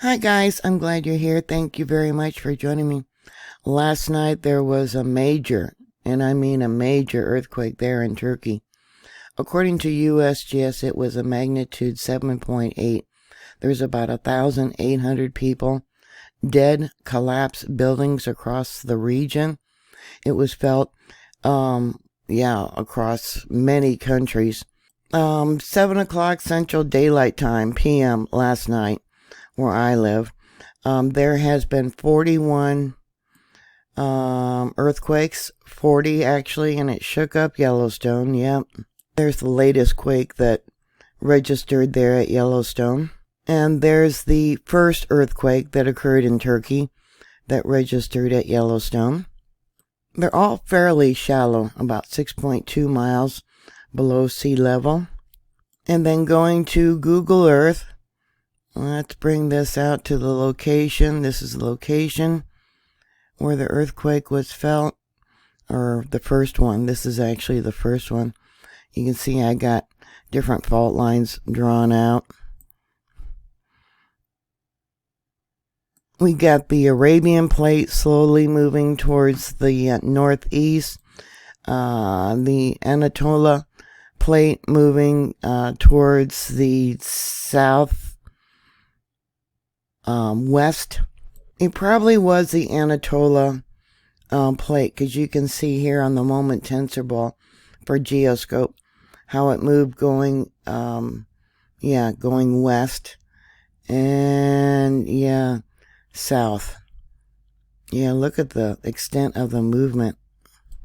Hi guys, I'm glad you're here. Thank you very much for joining me. Last night there was a major, and I mean a major earthquake there in Turkey. According to USGS, it was a magnitude 7.8. There's about 1,800 people dead, collapsed buildings across the region. It was felt, across many countries. 7 o'clock Central Daylight Time, PM, last night, where I live. There has been 41 earthquakes, 40 actually, and it shook up Yellowstone. Yep. There's the latest quake that registered there at Yellowstone. And there's the first earthquake that occurred in Turkey that registered at Yellowstone. They're all fairly shallow, about 6.2 miles below sea level. And then going to Google Earth, let's bring this out to the location. This is the location where the earthquake was felt, or the first one. This is actually the first one. You can see I got different fault lines drawn out. We got the Arabian Plate slowly moving towards the northeast. The Anatolia Plate moving towards the south west. It probably was the Anatolia Plate, because you can see here on the moment tensor ball for geoscope how it moved going west and south. Yeah, look at the extent of the movement.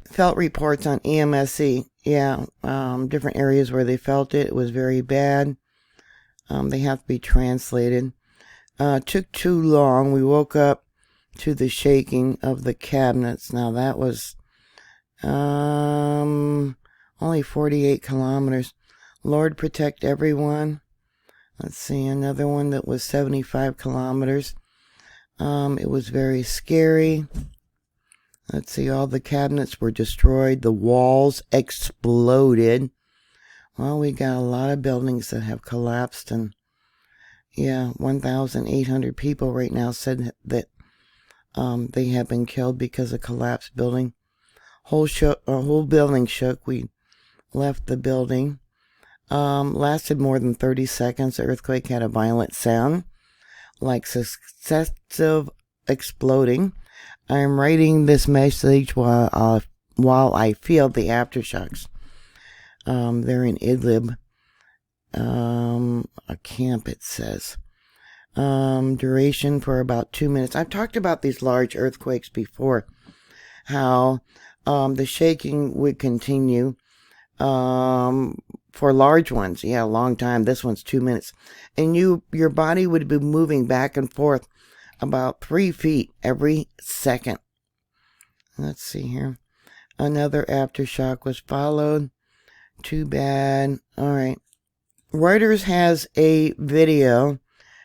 Felt reports on EMSC. Different areas where they felt it. It was very bad. They have to be translated. Took too long. We woke up to the shaking of the cabinets. Now that was only 48 kilometers. Lord protect everyone. Let's see, another one that was 75 kilometers. It was very scary. Let's see, all the cabinets were destroyed. The walls exploded. Well, we got a lot of buildings that have collapsed, and 1,800 people right now said that they have been killed because of collapsed building. Whole building shook. We left the building. Lasted more than 30 seconds. The earthquake had a violent sound, like successive exploding. I am writing this message while I feel the aftershocks. They're in Idlib, a camp, it says. Duration for about 2 minutes. I've talked about these large earthquakes before, how the shaking would continue for large ones. A long time. This one's 2 minutes. And your body would be moving back and forth about 3 feet every second. Let's see here. Another aftershock was followed. Too bad. All right. Reuters has a video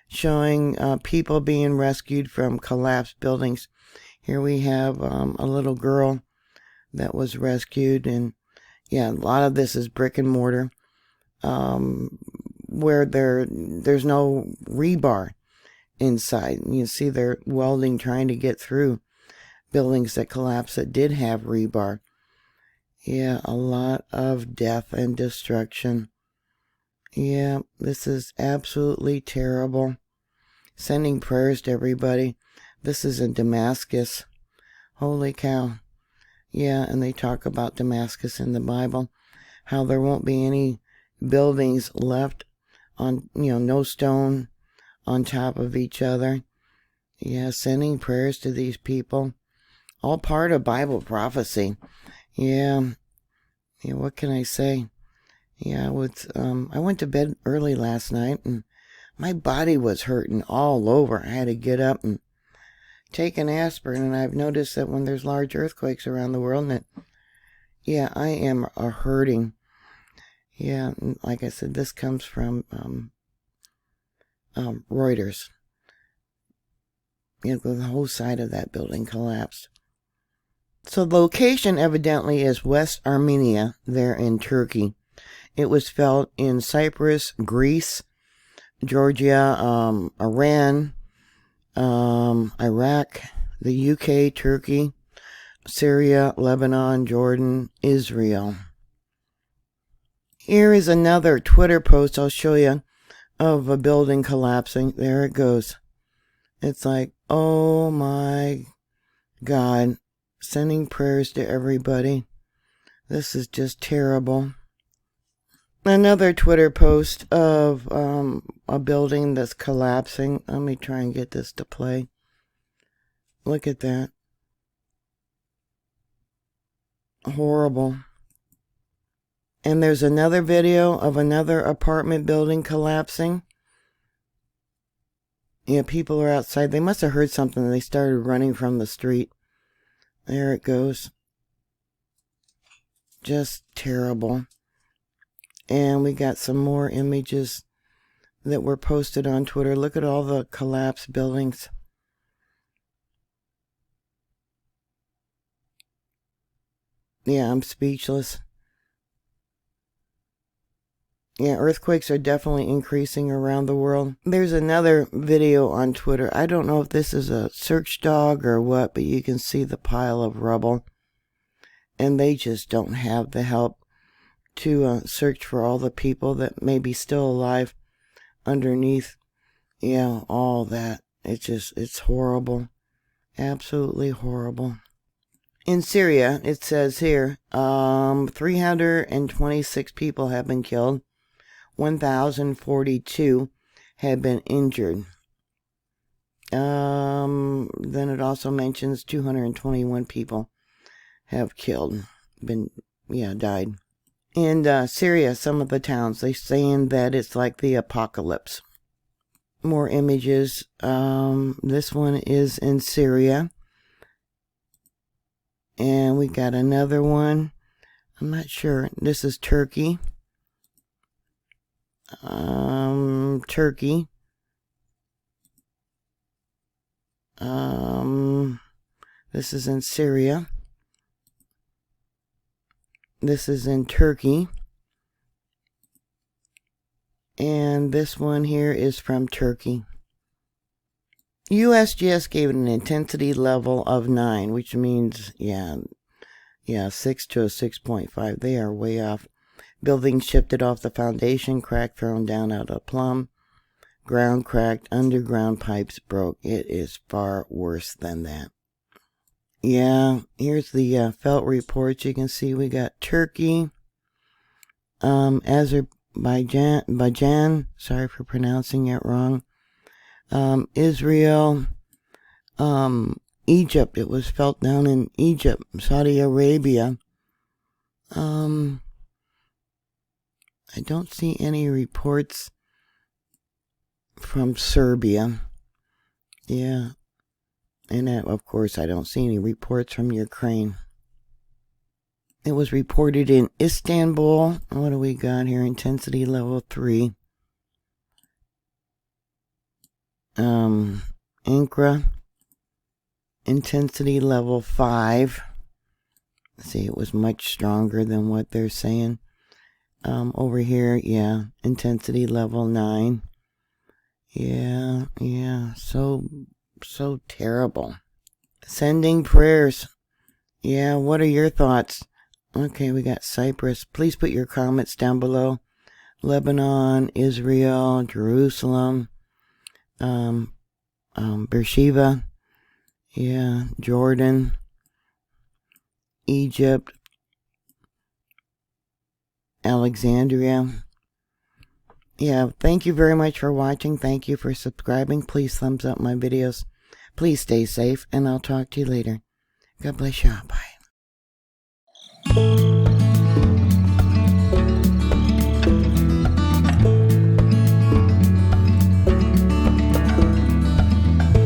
showing people being rescued from collapsed buildings. Here we have a little girl that was rescued, and a lot of this is brick and mortar, where there's no rebar inside. You see they're welding, trying to get through buildings that collapsed that did have rebar. A lot of death and destruction. This is absolutely terrible. Sending prayers to everybody. This is in Damascus. Holy cow. And they talk about Damascus in the Bible, how there won't be any buildings left on, no stone on top of each other. Sending prayers to these people. All part of Bible prophecy. What can I say? I went to bed early last night, and my body was hurting all over. I had to get up and take an aspirin, and I've noticed that when there's large earthquakes around the world, that, I am hurting. And like I said, this comes from Reuters. The whole side of that building collapsed. So the location evidently is West Armenia, there in Turkey. It was felt in Cyprus, Greece, Georgia, Iran, Iraq, the UK, Turkey, Syria, Lebanon, Jordan, Israel. Here is another Twitter post I'll show you of a building collapsing. There it goes. It's like, oh my God. Sending prayers to everybody. This is just terrible. Another Twitter post of a building that's collapsing. Let me try and get this to play. Look at that. Horrible. And there's another video of another apartment building collapsing. Yeah, people are outside. They must have heard something. They started running from the street. There it goes. Just terrible. And we got some more images that were posted on Twitter. Look at all the collapsed buildings. Yeah, I'm speechless. Yeah, earthquakes are definitely increasing around the world. There's another video on Twitter. I don't know if this is a search dog or what, but you can see the pile of rubble. And they just don't have the help to search for all the people that may be still alive underneath. Yeah, all that. It's horrible. Absolutely horrible. In Syria, it says here, 326 people have been killed. 1,042 have been injured. Then it also mentions 221 people have died. In Syria, some of the towns, they're saying that it's like the apocalypse. More images. This one is in Syria. And we got another one. I'm not sure. This is Turkey. Turkey. This is in Syria. This is in Turkey. And this one here is from Turkey. USGS gave it an intensity level of 9, which means, 6 to a 6.5. They are way off. Buildings shifted off the foundation, crack thrown down out of plumb, ground cracked, underground pipes broke. It is far worse than that. Yeah, here's the felt reports. You can see we got Turkey, Azerbaijan, sorry for pronouncing it wrong, Israel, Egypt. It was felt down in Egypt, Saudi Arabia. I don't see any reports from Serbia. Yeah. And of course, I don't see any reports from Ukraine. It was reported in Istanbul. What do we got here? Intensity level 3. Ankara. Intensity level 5. See, it was much stronger than what they're saying. Over here, yeah, intensity level 9. Yeah, so terrible. Sending prayers. Yeah, what are your thoughts? Okay, we got Cyprus. Please put your comments down below. Lebanon, Israel, Jerusalem, Beersheba, yeah, Jordan, Egypt, Alexandria. Yeah, thank you very much for watching. Thank you for subscribing. Please thumbs up my videos. Please stay safe, and I'll talk to you later. God bless you. Bye.